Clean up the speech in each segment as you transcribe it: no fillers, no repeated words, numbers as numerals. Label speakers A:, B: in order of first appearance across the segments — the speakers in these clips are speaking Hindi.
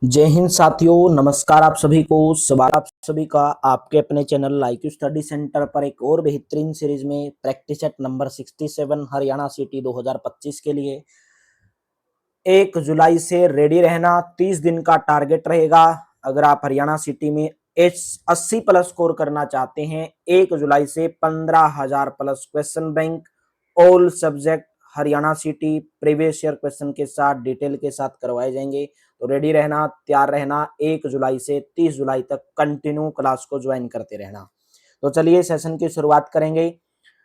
A: जय हिंद साथियों, नमस्कार आप सभी को। स्वागत आप सभी का आपके अपने चैनल लाइक्यू स्टडी सेंटर पर एक और बेहतरीन सीरीज में practice set number 67 Haryana city 2025 के लिए 1 जुलाई से रेडी रहना। 30 दिन का टारगेट रहेगा। अगर आप हरियाणा सिटी में 80 प्लस स्कोर करना चाहते हैं, 1 जुलाई से 15,000 plus question bank all subject Haryana city previous year question के साथ डिटेल के साथ करवाए जाएंगे। तो रेडी रहना, तैयार रहना। 1 जुलाई से 30 जुलाई तक कंटिन्यू क्लास को ज्वाइन करते रहना। तो चलिए सेशन की शुरुआत करेंगे।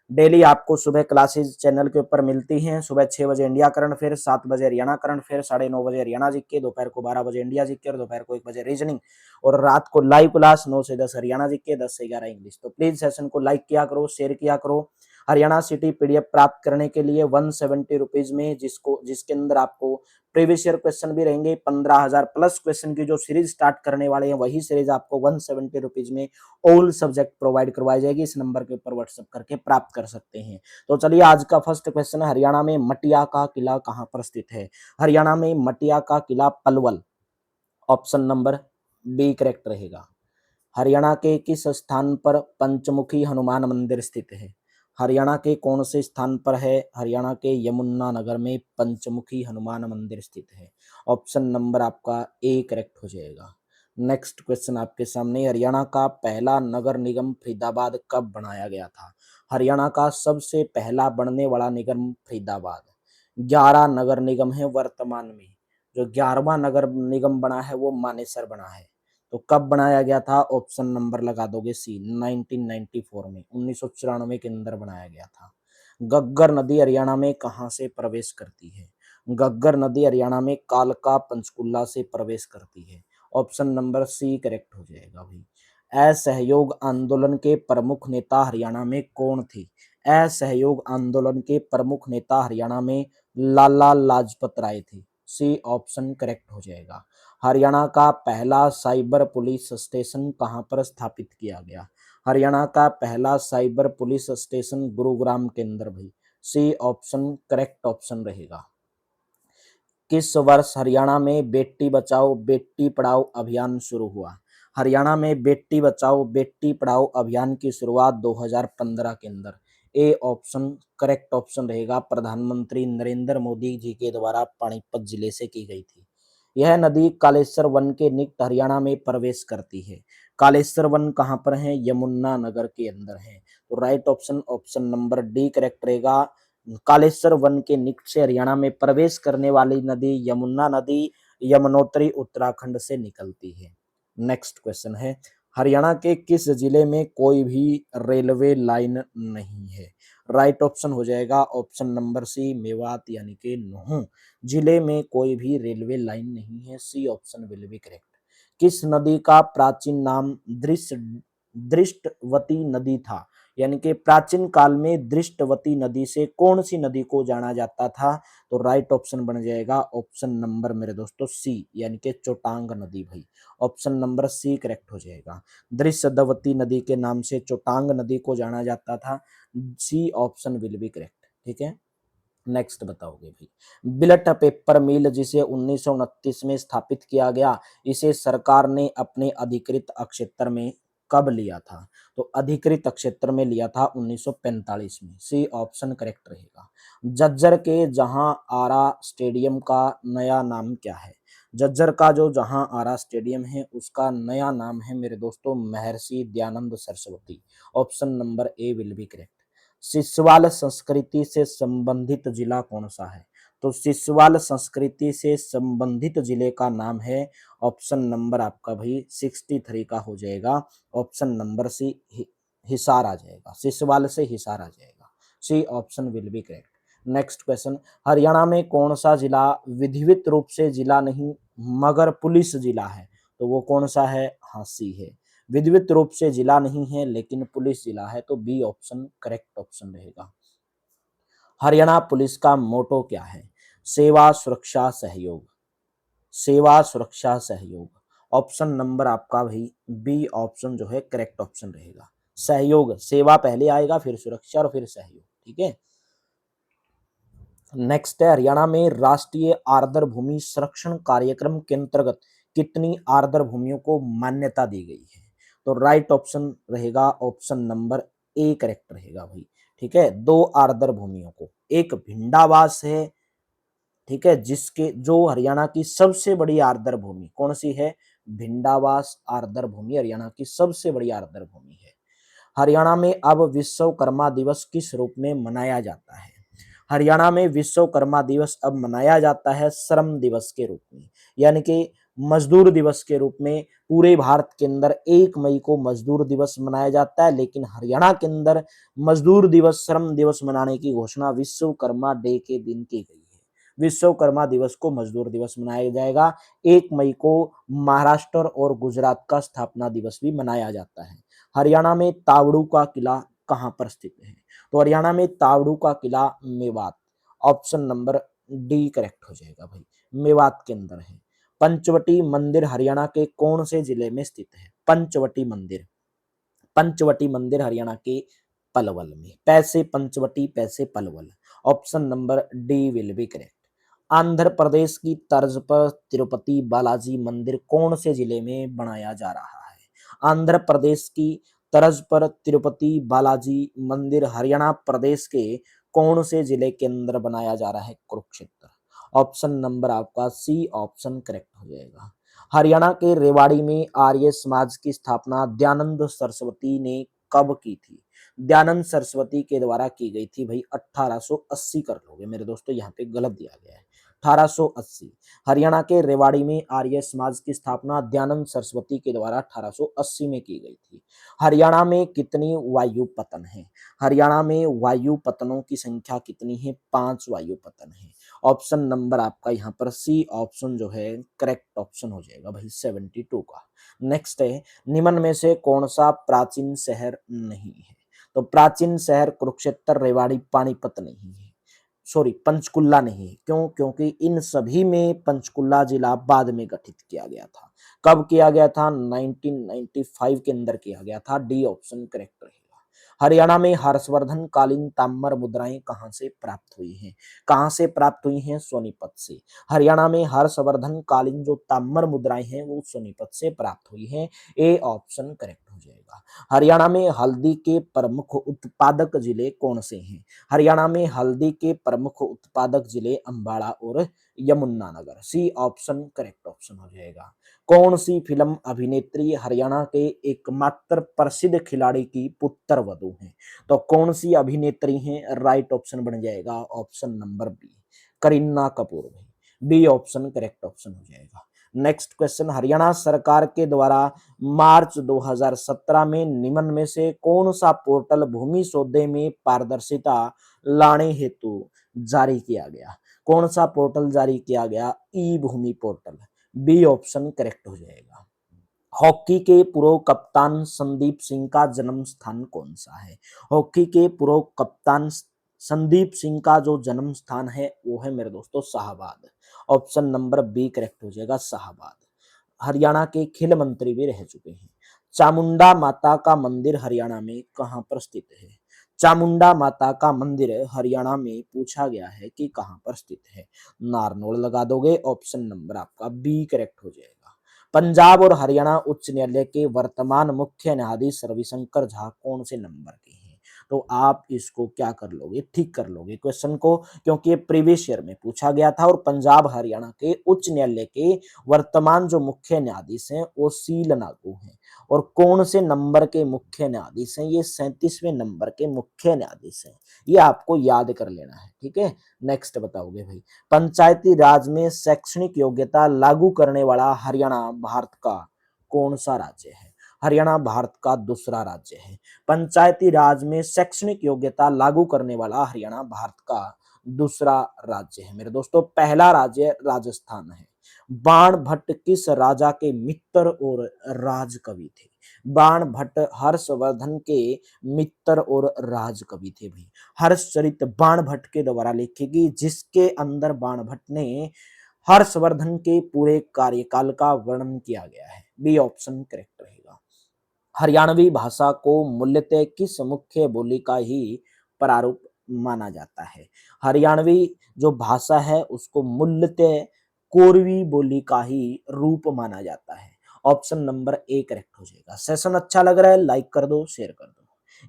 A: डेली आपको सुबह क्लासेस चैनल के ऊपर मिलती हैं। सुबह 6 बजे इंडिया करंट अफेयर, 7 बजे हरियाणा करंट अफेयर, 9:30 बजे हरियाणा जीके, दोपहर को 12 बजे इंडिया जीके और दोपहर को 1 बजे रीजनिंग, और रात को लाइव क्लास 9 से 10 हरियाणा जीके, 10 से 11 इंग्लिश। तो प्लीज सेशन को लाइक किया करो, शेयर किया करो। हरियाणा सिटी पीडीएफ प्राप्त करने के लिए 170 रुपीज में, जिसके अंदर आपको प्रीवियस ईयर क्वेश्चन भी रहेंगे। 15,000 प्लस क्वेश्चन की जो सीरीज स्टार्ट करने वाले हैं, वही सीरीज आपको 170 रुपीज में ऑल सब्जेक्ट प्रोवाइड करवाई जाएगी। इस नंबर के ऊपर व्हाट्सएप करके प्राप्त कर सकते हैं। तो चलिए, आज का फर्स्ट क्वेश्चन है, हरियाणा में मटिया का किला कहां पर स्थित है? हरियाणा में मटिया का किला Palwal, option number B correct रहेगा। हरियाणा के किस स्थान पर पंचमुखी हनुमान मंदिर स्थित है? हरियाणा के कौन से स्थान पर है? हरियाणा के यमुनानगर में पंचमुखी हनुमान मंदिर स्थित है। ऑप्शन नंबर आपका ए करेक्ट हो जाएगा। नेक्स्ट क्वेश्चन आपके सामने, हरियाणा का पहला नगर निगम फरीदाबाद कब बनाया गया था? हरियाणा का सबसे पहला बनने वाला निगम फरीदाबाद। 11 नगर निगम है वर्तमान में। जो 11वां नगर निगम बना है वो मानेसर बना है। तो कब बनाया गया था? ऑप्शन नंबर लगा दोगे सी, 1994 में, 1994 के अंदर बनाया गया था। गग्गर नदी हरियाणा में कहां से प्रवेश करती है? गग्गर नदी हरियाणा में कालका पंचकुला से प्रवेश करती है। ऑप्शन नंबर सी करेक्ट हो जाएगा भाई। असहयोग आंदोलन के प्रमुख नेता हरियाणा में कौन थे? असहयोग आंदोलन के प्रमुख नेता हरियाणा में लाला लाजपत राय थे। सी ऑप्शन करेक्ट हो जाएगा। हरियाणा का पहला साइबर पुलिस स्टेशन कहां पर स्थापित किया गया? हरियाणा का पहला साइबर पुलिस स्टेशन गुरुग्राम के अंदर भाई। सी ऑप्शन करेक्ट ऑप्शन रहेगा। किस वर्ष हरियाणा में बेटी बचाओ बेटी पढ़ाओ अभियान शुरू हुआ? हरियाणा में बेटी बचाओ बेटी पढ़ाओ अभियान की शुरुआत 2015 के अंदर। ए ऑप्शन करेक्ट ऑप्शन रहेगा। प्रधानमंत्री नरेंद्र मोदी जी के द्वारा पानीपत जिले से की गई थी। यह नदी कालेश्वर वन के निकट हरियाणा में प्रवेश करती है। कालेश्वर वन कहाँ पर है? यमुना नगर के अंदर है। तो right option option number D correct रहेगा। कालेश्वर वन के निकट से हरियाणा में प्रवेश करने वाली नदी यमुना नदी यमुनोत्री उत्तराखंड से निकलती है। नेक्स्ट क्वेश्चन है, हरियाणा के किस जिले में कोई भी रेलवे लाइन नहीं है? राइट ऑप्शन हो जाएगा ऑप्शन नंबर सी, मेवात यानी कि नुहू जिले में कोई भी रेलवे लाइन नहीं है। C option will be correct. किस नदी का प्राचीन नाम दृष्टवती नदी था? यानी कि प्राचीन काल में दृष्टवती नदी से कौन सी नदी को जाना जाता था? तो राइट ऑप्शन बन जाएगा ऑप्शन नंबर मेरे दोस्तों सी, यानी कि चोटांग नदी भाई। ऑप्शन नंबर सी करेक्ट हो जाएगा। दृश्यवती नदी के नाम से चोटांग नदी को जाना जाता था। C option will be correct. ठीक है, नेक्स्ट बताओगे भाई। बिलट पेपर मिल जिसे 1929 में स्थापित किया गया, इसे सरकार ने अपने अधिकृत क्षेत्र में कब लिया था? तो अधिकृत क्षेत्र में लिया था 1945 में। सी ऑप्शन करेक्ट रहेगा। जज्जर के जहां आरा स्टेडियम का नया नाम क्या है? जज्जर का जो जहां आरा स्टेडियम है उसका नया नाम है मेरे दोस्तों Maharshi Dayanand Saraswati. Option number A will be correct. Siswal संस्कृति से संबंधित जिला कौन सा है? तो सिसवाल संस्कृति से संबंधित जिले का नाम है, ऑप्शन नंबर आपका भाई 63 का हो जाएगा। ऑप्शन नंबर सी हिसार आ जाएगा। सिसवाल से हिसार आ जाएगा। C option will be correct. Next question, Haryana में कौन सा जिला विधिवत रूप से जिला नहीं मगर पुलिस जिला है? तो वो कौन सा है? हाँ सी है। विधिवत रूप से जिला नहीं है लेकिन पुलिस जिला है। तो बी ऑप्शन करेक्ट ऑप्शन रहेगा। हरियाणा पुलिस का मोटो क्या है? सेवा सुरक्षा सहयोग। सेवा सुरक्षा सहयोग। ऑप्शन नंबर आपका भाई बी ऑप्शन जो है करेक्ट ऑप्शन रहेगा। सहयोग, सेवा पहले आएगा फिर सुरक्षा और फिर सहयोग। ठीक है, नेक्स्ट है, हरियाणा में राष्ट्रीय आर्द्र भूमि संरक्षण कार्यक्रम के अंतर्गत कितनी आर्द्र भूमियों को मान्यता दी गई है? तो राइट ऑप्शन रहेगा ऑप्शन नंबर ए करेक्ट रहेगा भाई। ठीक है, 2 आर्द्र भूमियों को, एक भिंडावास है, ठीक है, जिसके जो हरियाणा की सबसे बड़ी आर्द्र भूमि कौन सी है? भिंडावास आर्द्र भूमि हरियाणा की सबसे बड़ी आर्द्र भूमि है। हरियाणा में अब विश्वकर्मा दिवस किस रूप में मनाया जाता है? हरियाणा में विश्वकर्मा दिवस अब मनाया जाता है श्रम दिवस के रूप में, यानी कि मजदूर दिवस के रूप में। पूरे भारत के अंदर 1 मई को मजदूर दिवस मनाया जाता है, लेकिन हरियाणा के अंदर मजदूर दिवस, श्रम दिवस मनाने की घोषणा विश्वकर्मा डे के दिन की गई है। विश्वकर्मा दिवस को मजदूर दिवस मनाया जाएगा। 1 मई को महाराष्ट्र और गुजरात का स्थापना दिवस भी मनाया जाता है। हरियाणा में तावड़ू का किला कहां पर स्थित है? तो हरियाणा में तावड़ू का किला Mewat, option number D correct हो जाएगा भाई, मेवात के अंदर है। पंचवटी मंदिर हरियाणा के कौन से जिले में स्थित है? पंचवटी मंदिर, पंचवटी मंदिर हरियाणा के पलवल में, पैसे पंचवटी, पैसे Palwal, option number D will be correct. Andhra Pradesh की तर्ज पर तिरुपति बालाजी मंदिर कौन से जिले में बनाया जा रहा है? आंध्र प्रदेश की तर्ज पर तिरुपति बालाजी मंदिर हरियाणा प्रदेश के कौन से जिले के अंदर बनाया जा रहा है? कुरुक्षेत्र, ऑप्शन नंबर आपका सी ऑप्शन करेक्ट हो जाएगा। हरियाणा के रेवाड़ी में आर्य समाज की स्थापना दयानंद सरस्वती ने कब की थी? दयानंद सरस्वती के द्वारा की गई थी भाई 1880 कर लोगे मेरे दोस्तों, यहाँ पे गलत दिया गया है 1880। हरियाणा के रेवाड़ी में आर्य समाज की स्थापना दयानंद सरस्वती के द्वारा 1880 में की गई थी। हरियाणा में कितनी वायु पतन है? हरियाणा में वायु पतनों की संख्या कितनी है? 5 वायु पतन है। ऑप्शन नंबर आपका यहाँ पर सी ऑप्शन जो है करेक्ट ऑप्शन हो जाएगा भाई 72 का। नेक्स्ट है, निम्न में से कौन सा प्राचीन शहर नहीं है? तो प्राचीन शहर कुरुक्षेत्र, रेवाड़ी, पानीपत नहीं है, सॉरी पंचकुला नहीं है। क्यों? क्योंकि इन सभी में पंचकुला जिला बाद में गठित किया गया था। कब किया गया था? 1995 के अंदर किया गया था। डी ऑप्शन करेक्ट रहेगा। हरियाणा में हर्षवर्धन कालीन ताम्र मुद्राएं कहां से प्राप्त हुई हैं? कहां से प्राप्त हुई हैं? सोनीपत से। हरियाणा में हर्षवर्धन कालीन जो ताम्र मुद्राएं हैं वो सोनीपत से प्राप्त हुई हैं। ए ऑप्शन करेक्ट हो जाएगा। हरियाणा में हल्दी के प्रमुख उत्पादक जिले कौन से हैं? हरियाणा में हल्दी के प्रमुख उत्पादक जिले अंबाला और Yamunanagar. C option correct option हो जाएगा। कौन सी फिल्म अभिनेत्री हरियाणा के एकमात्र प्रसिद्ध खिलाड़ी की पुत्र वधू है? तो कौन सी अभिनेत्री हैं? राइट ऑप्शन बन जाएगा option number B, Kareena Kapoor भाई। बी ऑप्शन करेक्ट ऑप्शन हो जाएगा। नेक्स्ट क्वेश्चन, हरियाणा सरकार के द्वारा मार्च 2017 में निम्न में से कौन सा पोर्टल भूमि सौदे में पारदर्शिता लाने हेतु जारी किया गया? कौन सा पोर्टल जारी किया गया? ई भूमि पोर्टल। बी ऑप्शन करेक्ट हो जाएगा। हॉकी के पूर्व कप्तान संदीप सिंह का जन्म स्थान कौन सा है? हॉकी के पूर्व कप्तान संदीप सिंह का जो जन्म स्थान है वो है मेरे दोस्तों Shahbad. Option number B correct हो जाएगा, शाहबाद। हरियाणा के खेल मंत्री भी रह चुके हैं। चामुंडा माता का मंदिर हरियाणा में कहां पर स्थित है? चामुंडा माता का मंदिर हरियाणा में पूछा गया है कि कहां पर स्थित है? नारनौल लगा दोगे, ऑप्शन नंबर आपका बी करेक्ट हो जाएगा। पंजाब और हरियाणा उच्च न्यायालय के वर्तमान मुख्य न्यायाधीश रविशंकर झा कौन से नंबर के हैं? तो आप इसको क्या कर लोगे? ठीक कर लोगे क्वेश्चन को, क्योंकि ये प्रीवियस ईयर में पूछा गया था और पंजाब हरियाणा के उच्च न्यायालय के वर्तमान जो मुख्य न्यायाधीश हैं वो सील नागू हैं। और कौन से नंबर के मुख्य न्यायाधीश हैं? ये 37वें नंबर के मुख्य न्यायाधीश हैं। ये आपको याद कर लेना है, ठीक है। नेक्स्ट बताओगे भाई, पंचायती राज में शैक्षणिक योग्यता लागू करने वाला हरियाणा भारत का कौन सा राज्य है? हरियाणा भारत का दूसरा राज्य है। पंचायती राज में शैक्षणिक योग्यता लागू करने वाला हरियाणा भारत का दूसरा राज्य है मेरे दोस्तों। पहला राज्य राजस्थान है। बाण भट्ट किस राजा के मित्र और राजकवि थे? बाण भट्ट हर्षवर्धन के मित्र और राजकवि थे भाई। हर्षचरित बाण भट्ट के द्वारा लिखी गई, जिसके अंदर बाण भट्ट ने हर्षवर्धन के पूरे कार्यकाल का वर्णन किया गया है। बी ऑप्शन करेक्ट रहेगा। हरियाणवी भाषा को मूलतः किस मुख्य बोली का ही प्रारूप माना जाता है? हरियाणवी जो भाषा है उसको मूलतः कोरवी बोली का ही रूप माना जाता है। ऑप्शन नंबर ए करेक्ट हो जाएगा। सेशन अच्छा लग रहा है, लाइक कर दो, शेयर कर दो।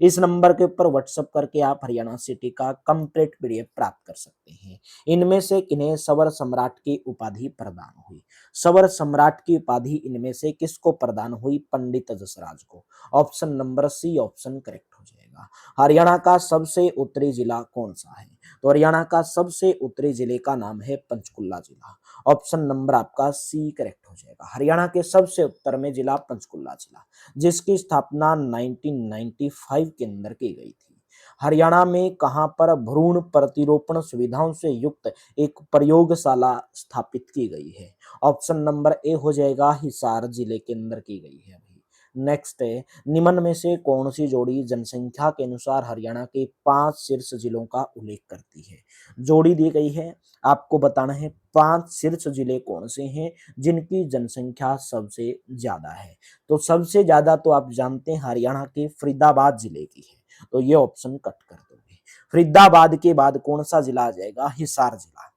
A: इस नंबर के ऊपर व्हाट्सएप करके आप हरियाणा सिटी का कंप्लीट पीडीएफ प्राप्त कर सकते हैं। इनमें से किन्हें सवर सम्राट की उपाधि प्रदान हुई? सवर सम्राट की उपाधि इनमें से किसको प्रदान हुई? पंडित जसराज को। Option number C option correct हो जाएगा। हरियाणा का सबसे उत्तरी जिला कौन सा है? तो हरियाणा का सबसे उत्तरी जिले का नाम है पंचकुला जिला। ऑप्शन नंबर आपका सी करेक्ट हो जाएगा। हरियाणा के सबसे उत्तर में जिला पंचकुला जिला, जिसकी स्थापना 1995 के अंदर की गई थी। हरियाणा में कहां पर भ्रूण प्रतिरोपण सुविधाओं से युक्त एक प्रयोगशाला स्थापित की गई है? ऑप्शन नंबर ए हो जाएगा, हिसार जिले के अंदर की गई है। नेक्स्ट है, निम्न में से कौन सी जोड़ी जनसंख्या के अनुसार हरियाणा के 5 शीर्ष जिलों का उल्लेख करती है? जोड़ी दी गई है, आपको बताना है 5 शीर्ष जिले कौन से हैं जिनकी जनसंख्या सबसे ज्यादा है। तो सबसे ज्यादा तो आप जानते हैं हरियाणा के फरीदाबाद जिले की है, तो ये ऑप्शन कट कर दोगे। फरीदाबाद के बाद कौन सा जिला आ जाएगा? हिसार जिला।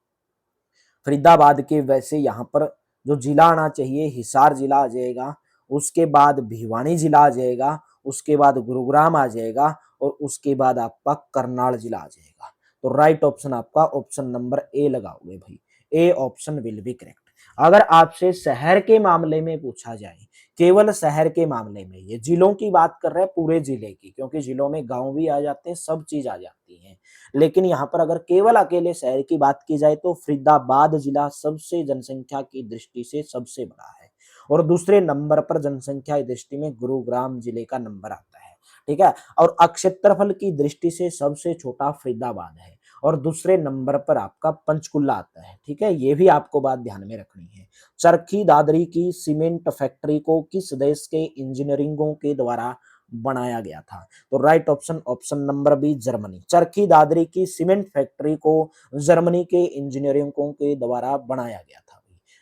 A: फरीदाबाद के वैसे यहाँ पर जो जिला आना चाहिए हिसार जिला आ जाएगा, उसके बाद भिवानी जिला आ जाएगा, उसके बाद गुरुग्राम आ जाएगा और उसके बाद आपका करनाल जिला आ जाएगा। तो राइट ऑप्शन आपका ऑप्शन नंबर ए लगाओगे भाई। A option will be correct. अगर आपसे शहर के मामले में पूछा जाए, केवल शहर के मामले में, ये जिलों की बात कर रहे हैं पूरे जिले की, क्योंकि जिलों में गांव भी आ जाते हैं, सब चीज आ जाती है। लेकिन यहाँ पर अगर केवल अकेले शहर की बात की जाए तो फरीदाबाद जिला सबसे जनसंख्या की दृष्टि से सबसे बड़ा है और दूसरे नंबर पर जनसंख्या की दृष्टि में गुरुग्राम जिले का नंबर आता है। ठीक है, और क्षेत्रफल की दृष्टि से सबसे छोटा फरीदाबाद है और दूसरे नंबर पर आपका पंचकुला आता है। ठीक है, ये भी आपको बात ध्यान में रखनी है। चरखी दादरी की सीमेंट फैक्ट्री को किस देश के इंजीनियरिंगों के द्वारा बनाया गया था? तो right option option number B Germany. Charkhi Dadri की सीमेंट फैक्ट्री को जर्मनी के इंजीनियरिंगों के द्वारा बनाया गया था।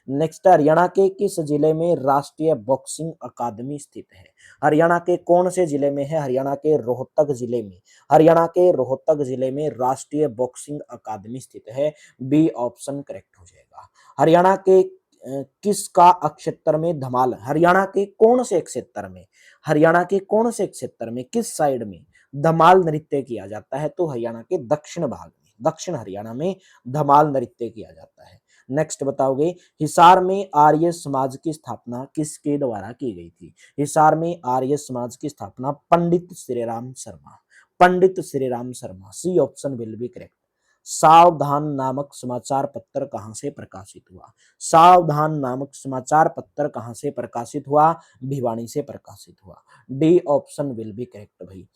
A: नेक्स्ट, हरियाणा के किस जिले में राष्ट्रीय बॉक्सिंग अकादमी स्थित है? हरियाणा के कौन से जिले में है? हरियाणा के रोहतक जिले में। हरियाणा के रोहतक जिले में राष्ट्रीय बॉक्सिंग अकादमी स्थित है। बी ऑप्शन करेक्ट हो जाएगा। हरियाणा के किसका क्षेत्र में धमाल? हरियाणा के कौन से क्षेत्र में? हरियाणा के कौन से क्षेत्र में, किस साइड में धमाल नृत्य किया जाता है? तो हरियाणा के दक्षिण भाग में, दक्षिण हरियाणा में धमाल नृत्य किया जाता है। नेक्स्ट बताओगे, हिसार में आर्य समाज की स्थापना किसके द्वारा की गई थी? हिसार में आर्य समाज की स्थापना Pandit Shriram Sharma. Pandit Shriram Sharma. C option will be correct. Savdhan नामक समाचार पत्र कहां से प्रकाशित हुआ? सावधान नामक समाचार पत्र कहां से प्रकाशित हुआ? भिवानी से प्रकाशित हुआ। D option will be correct भाई।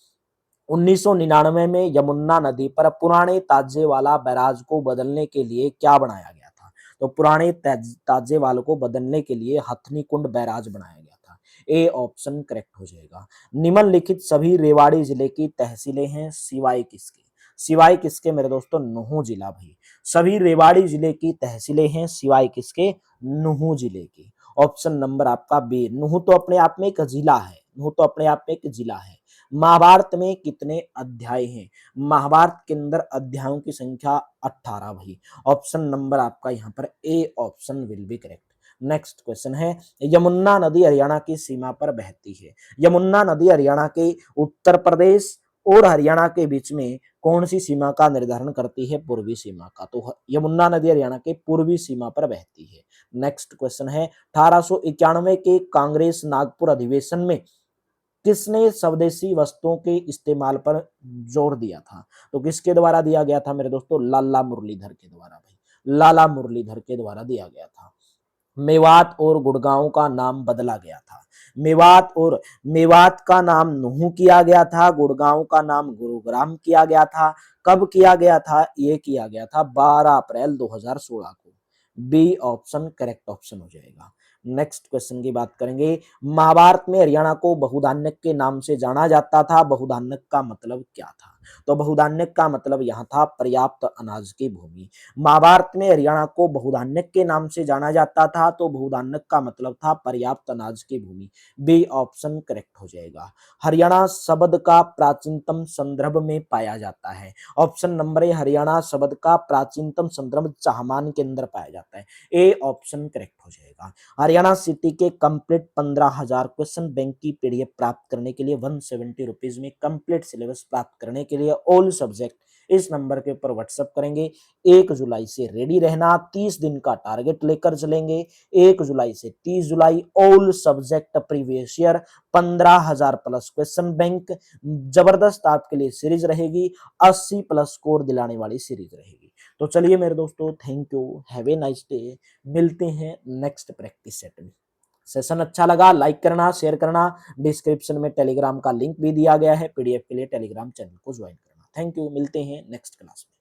A: 1999 में यमुना नदी पर पुराने ताजेवाला बैराज को बदलने के लिए क्या बनाया गया था? तो पुराने ताजेवाल को बदलने के लिए हथनी कुंड बैराज बनाया गया था। ए ऑप्शन करेक्ट हो जाएगा। निम्नलिखित सभी रेवाड़ी जिले की तहसीलें हैं सिवाय किसके? सिवाय किसके मेरे दोस्तों? नुहू जिला भाई। सभी रेवाड़ी जिले की तहसीलें हैं सिवाय किसके? नुहू जिले की। ऑप्शन नंबर आपका बी। नुहू तो अपने आप में एक जिला है। नुहू तो अपने आप में एक जिला है। महाभारत में कितने अध्याय हैं? महाभारत के अंदर अध्यायों की संख्या 18 भाई। ऑप्शन नंबर आपका यहाँ पर A option will be correct. Next question है, यमुना नदी हरियाणा की सीमा पर बहती है। यमुना नदी हरियाणा के उत्तर प्रदेश और हरियाणा के बीच में कौन सी सीमा का निर्धारण करती है? पूर्वी सीमा का। तो यमुना नदी हरियाणा के पूर्वी सीमा पर बहती है। नेक्स्ट क्वेश्चन है, 1891 के कांग्रेस नागपुर अधिवेशन में किसने स्वदेशी वस्तुओं के इस्तेमाल पर जोर दिया था? तो किसके द्वारा दिया गया था मेरे दोस्तों? लाला मुरलीधर के द्वारा भाई। लाला मुरलीधर के द्वारा दिया गया था। मेवात और गुड़गांव का नाम बदला गया था। मेवात का नाम नुहू किया गया था, गुड़गांव का नाम गुरुग्राम किया गया था। कब किया गया था? ये किया गया था 12 अप्रैल 2016 को। बी ऑप्शन करेक्ट ऑप्शन हो जाएगा। नेक्स्ट क्वेश्चन की बात करेंगे, महाभारत में हरियाणा को बहुधान्यक के नाम से जाना जाता था। बहुधान्यक का मतलब क्या था? तो बहुधान्यक का मतलब यहाँ था पर्याप्त अनाज की भूमि। महाभारत में हरियाणा को बहुधान्यक के नाम से जाना जाता था, तो बहुधान्यक का मतलब था पर्याप्त अनाज की भूमि। बी ऑप्शन करेक्ट हो जाएगा। हरियाणा शब्द का प्राचीनतम संदर्भ में पाया जाता है। ऑप्शन नंबर ए, हरियाणा शब्द का प्राचीनतम संदर्भ चाहमान के अंदर पाया जाता है। ए ऑप्शन करेक्ट हो जाएगा। हरियाणा सिटी के कंप्लीट 15,000 क्वेश्चन बैंक की पीडीएफ प्राप्त करने के लिए 170 रुपीज में कंप्लीट सिलेबस प्राप्त करने के लिए ऑल सब्जेक्ट इस नंबर के ऊपर व्हाट्सएप करेंगे। 1 जुलाई से रेडी रहना, 30 दिन का टारगेट लेकर चलेंगे। 1 जुलाई से 30 जुलाई all subject previous year 15,000 plus question bank, जबरदस्त आपके लिए सीरीज रहेगी, 80 प्लस स्कोर दिलाने वाली सीरीज रहेगी। तो चलिए मेरे दोस्तों, thank you, have a nice day. मिलते हैं नेक्स्ट प्रैक्टिस सेट में। सेशन अच्छा लगा लाइक करना, शेयर करना। डिस्क्रिप्शन में टेलीग्राम का लिंक भी दिया गया है, पीडीएफ के लिए टेलीग्राम चैनल को ज्वाइन करना। थैंक यू, मिलते हैं नेक्स्ट क्लास में।